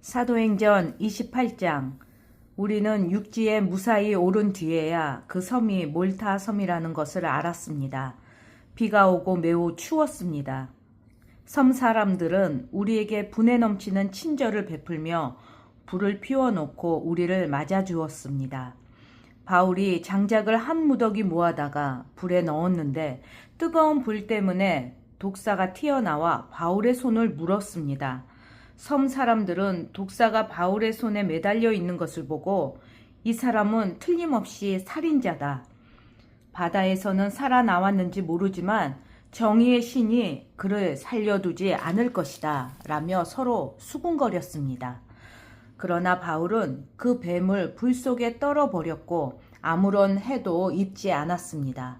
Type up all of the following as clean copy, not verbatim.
사도행전 28장. 우리는 육지에 무사히 오른 뒤에야 그 섬이 몰타 섬이라는 것을 알았습니다. 비가 오고 매우 추웠습니다. 섬 사람들은 우리에게 분에 넘치는 친절을 베풀며 불을 피워놓고 우리를 맞아주었습니다. 바울이 장작을 한 무더기 모아다가 불에 넣었는데 뜨거운 불 때문에 독사가 튀어나와 바울의 손을 물었습니다. 섬 사람들은 독사가 바울의 손에 매달려 있는 것을 보고 이 사람은 틀림없이 살인자다. 바다에서는 살아나왔는지 모르지만 정의의 신이 그를 살려두지 않을 것이다 라며 서로 수군거렸습니다. 그러나 바울은 그 뱀을 불 속에 떨어버렸고 아무런 해도 입지 않았습니다.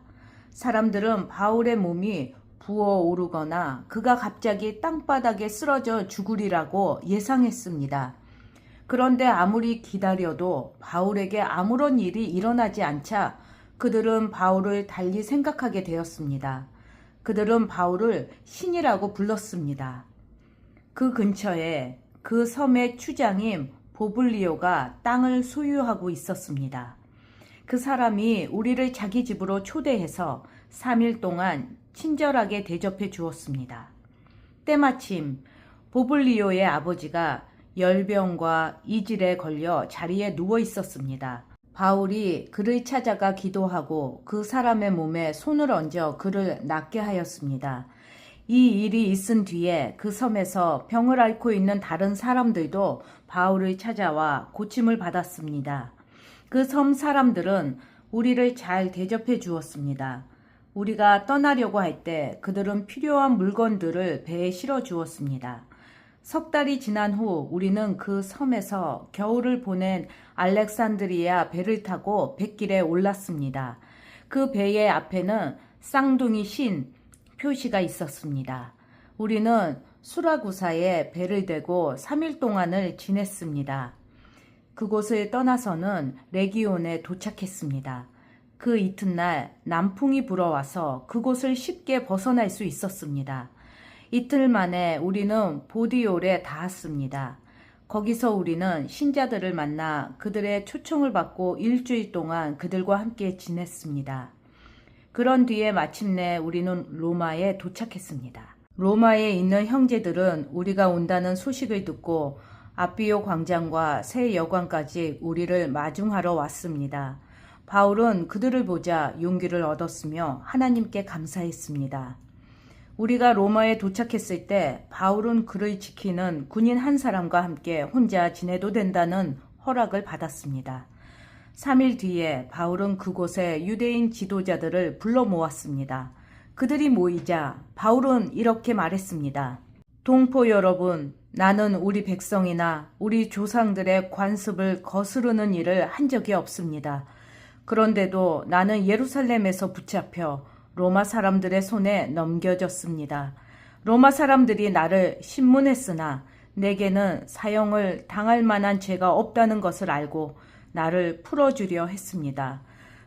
사람들은 바울의 몸이 부어오르거나 그가 갑자기 땅바닥에 쓰러져 죽으리라고 예상했습니다. 그런데 아무리 기다려도 바울에게 아무런 일이 일어나지 않자 그들은 바울을 달리 생각하게 되었습니다. 그들은 바울을 신이라고 불렀습니다. 그 근처에 그 섬의 추장인 보블리오가 땅을 소유하고 있었습니다. 그 사람이 우리를 자기 집으로 초대해서 3일 동안 친절하게 대접해 주었습니다. 때마침 보블리오의 아버지가 열병과 이질에 걸려 자리에 누워 있었습니다. 바울이 그를 찾아가 기도하고 그 사람의 몸에 손을 얹어 그를 낫게 하였습니다. 이 일이 있은 뒤에 그 섬에서 병을 앓고 있는 다른 사람들도 바울을 찾아와 고침을 받았습니다. 그 섬 사람들은 우리를 잘 대접해 주었습니다. 우리가 떠나려고 할 때 그들은 필요한 물건들을 배에 실어 주었습니다. 석 달이 지난 후 우리는 그 섬에서 겨울을 보낸 알렉산드리아 배를 타고 뱃길에 올랐습니다. 그 배의 앞에는 쌍둥이 신 표시가 있었습니다. 우리는 수라구사에 배를 대고 3일 동안을 지냈습니다. 그곳을 떠나서는 레기온에 도착했습니다. 그 이튿날 남풍이 불어와서 그곳을 쉽게 벗어날 수 있었습니다. 이틀 만에 우리는 보디올에 닿았습니다. 거기서 우리는 신자들을 만나 그들의 초청을 받고 일주일 동안 그들과 함께 지냈습니다. 그런 뒤에 마침내 우리는 로마에 도착했습니다. 로마에 있는 형제들은 우리가 온다는 소식을 듣고 아비오 광장과 새 여관까지 우리를 마중하러 왔습니다. 바울은 그들을 보자 용기를 얻었으며 하나님께 감사했습니다. 우리가 로마에 도착했을 때 바울은 그를 지키는 군인 한 사람과 함께 혼자 지내도 된다는 허락을 받았습니다. 3일 뒤에 바울은 그곳에 유대인 지도자들을 불러 모았습니다. 그들이 모이자 바울은 이렇게 말했습니다. 동포 여러분, 나는 우리 백성이나 우리 조상들의 관습을 거스르는 일을 한 적이 없습니다. 그런데도 나는 예루살렘에서 붙잡혀 로마 사람들의 손에 넘겨졌습니다. 로마 사람들이 나를 신문했으나 내게는 사형을 당할 만한 죄가 없다는 것을 알고 나를 풀어주려 했습니다.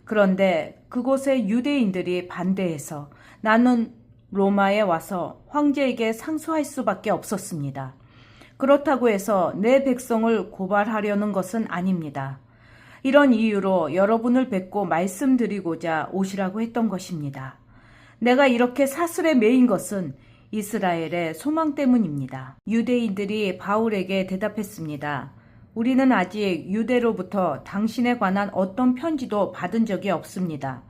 그런데 그곳의 유대인들이 반대해서 나는 로마에 와서 황제에게 상소할 수밖에 없었습니다. 그렇다고 해서 내 백성을 고발하려는 것은 아닙니다. 이런 이유로 여러분을 뵙고 말씀드리고자 오시라고 했던 것입니다. 내가 이렇게 사슬에 매인 것은 이스라엘의 소망 때문입니다. 유대인들이 바울에게 대답했습니다. 우리는 아직 유대로부터 당신에 관한 어떤 편지도 받은 적이 없습니다.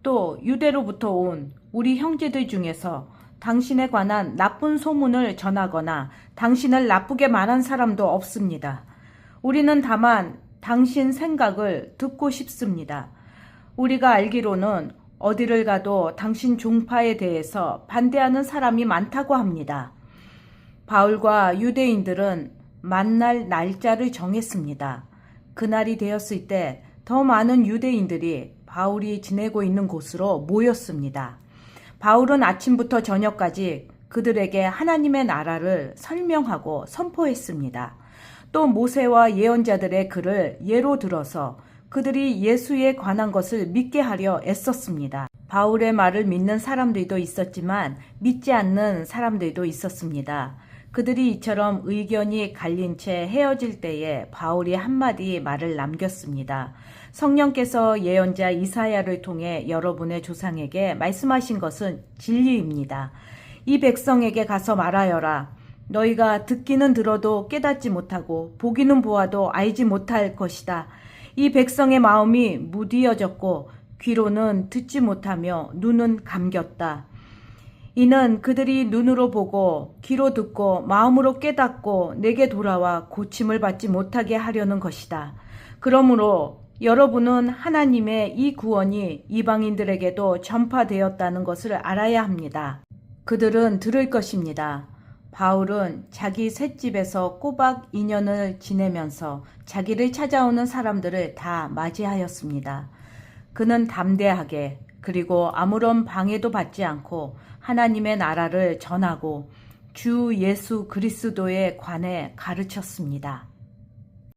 또 유대로부터 온 우리 형제들 중에서 당신에 관한 나쁜 소문을 전하거나 당신을 나쁘게 말한 사람도 없습니다. 우리는 다만 당신 생각을 듣고 싶습니다. 우리가 알기로는 어디를 가도 당신 종파에 대해서 반대하는 사람이 많다고 합니다. 바울과 유대인들은 만날 날짜를 정했습니다. 그날이 되었을 때 더 많은 유대인들이 바울이 지내고 있는 곳으로 모였습니다. 바울은 아침부터 저녁까지 그들에게 하나님의 나라를 설명하고 선포했습니다. 또 모세와 예언자들의 글을 예로 들어서 그들이 예수에 관한 것을 믿게 하려 애썼습니다. 바울의 말을 믿는 사람들도 있었지만 믿지 않는 사람들도 있었습니다. 그들이 이처럼 의견이 갈린 채 헤어질 때에 바울이 한마디 말을 남겼습니다. 성령께서 예언자 이사야를 통해 여러분의 조상에게 말씀하신 것은 진리입니다. 이 백성에게 가서 말하여라. 너희가 듣기는 들어도 깨닫지 못하고 보기는 보아도 알지 못할 것이다. 이 백성의 마음이 무디어졌고 귀로는 듣지 못하며 눈은 감겼다. 이는 그들이 눈으로 보고 귀로 듣고 마음으로 깨닫고 내게 돌아와 고침을 받지 못하게 하려는 것이다. 그러므로 여러분은 하나님의 이 구원이 이방인들에게도 전파되었다는 것을 알아야 합니다. 그들은 들을 것입니다. 바울은 자기 셋집에서 꼬박 2년을 지내면서 자기를 찾아오는 사람들을 다 맞이하였습니다. 그는 담대하게 그리고 아무런 방해도 받지 않고 하나님의 나라를 전하고 주 예수 그리스도에 관해 가르쳤습니다.